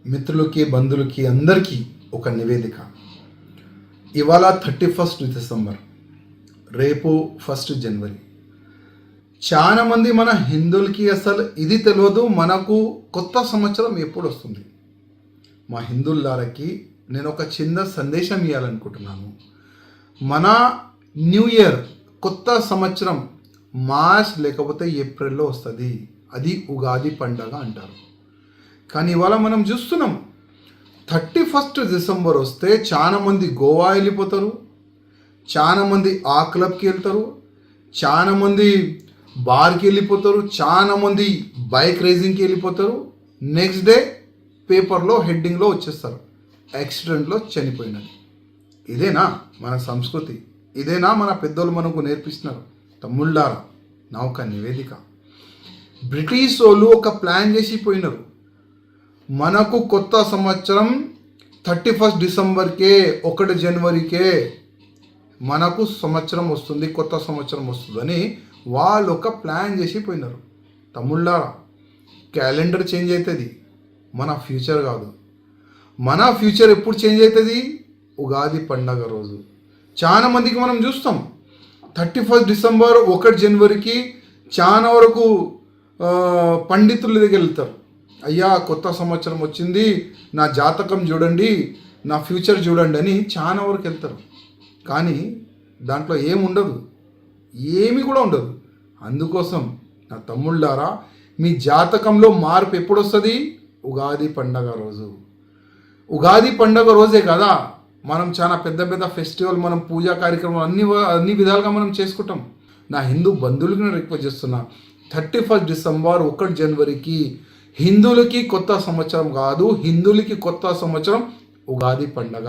మిత్రులకి బంధువులకి అందరికీ ఒక నివేదిక. ఇవాళ 31 డిసెంబర్, రేపు 1 జనవరి. చాలామంది మన హిందువులకి అసలు ఇది తెలియదు, మనకు కొత్త సంవత్సరం ఎప్పుడు వస్తుంది. మా హిందువులకి నేను ఒక చిన్న సందేశం ఇవ్వాలనుకుంటున్నాను. మన న్యూ ఇయర్, కొత్త సంవత్సరం మార్చ్ లేకపోతే ఏప్రిల్లో వస్తుంది. అది ఉగాది పండగ అంటారు. కానీ ఇవాళ మనం చూస్తున్నాం 31 డిసెంబర్ వస్తే చాలామంది గోవా వెళ్ళిపోతారు, చాలామంది ఆ క్లబ్కి వెళ్తారు, చాలామంది బార్కి వెళ్ళిపోతారు, చాలామంది బైక్ రేసింగ్కి వెళ్ళిపోతారు. నెక్స్ట్ డే పేపర్లో హెడ్డింగ్లో వచ్చేస్తారు, యాక్సిడెంట్లో చనిపోయినది. ఇదేనా మన సంస్కృతి? ఇదేనా మన పెద్దోళ్ళు మనకు నేర్పిస్తున్నారు? తమ్ముళ్ళారా, నా ఒక నివేదిక. బ్రిటిష్ వాళ్ళు ఒక ప్లాన్ చేసి పోయినారు. మనకు కొత్త సంవత్సరం 31 డిసెంబర్కే, 1 జనవరికే మనకు సంవత్సరం వస్తుంది, కొత్త సంవత్సరం వస్తుందని వాళ్ళు ఒక ప్లాన్ చేసి పోయినారు. తమ్ముళ్ళారా, క్యాలెండర్ చేంజ్ అవుతుంది, మన ఫ్యూచర్ కాదు. మన ఫ్యూచర్ ఎప్పుడు చేంజ్ అవుతుంది? ఉగాది పండగ రోజు. చాలా మందికి మనం చూస్తాం 31 డిసెంబర్, 1 జనవరికి చాలా వరకు పండితుల దగ్గర వెళ్తారు. అయ్యా, కొత్త సంవత్సరం వచ్చింది, నా జాతకం చూడండి, నా ఫ్యూచర్ చూడండి అని చాలా వరకు వెళ్తారు. కానీ దాంట్లో ఏముండదు, ఏమి కూడా ఉండదు. అందుకోసం నా తమ్ముళ్ళారా, మీ జాతకంలో మార్పు ఎప్పుడు వస్తుంది? ఉగాది పండగ రోజు. ఉగాది పండగ రోజే కదా మనం చాలా పెద్ద పెద్ద ఫెస్టివల్, మనం పూజా కార్యక్రమాలు అన్ని విధాలుగా మనం చేసుకుంటాం. నా హిందూ బంధువులకి నేను రిక్వెస్ట్ చేస్తున్నా, 31 డిసెంబర్, 1 జనవరికి హిందువులకి కొత్త సంవత్సరం కాదు, హిందువులకి కొత్త సంవత్సరం ఉగాది పండగ.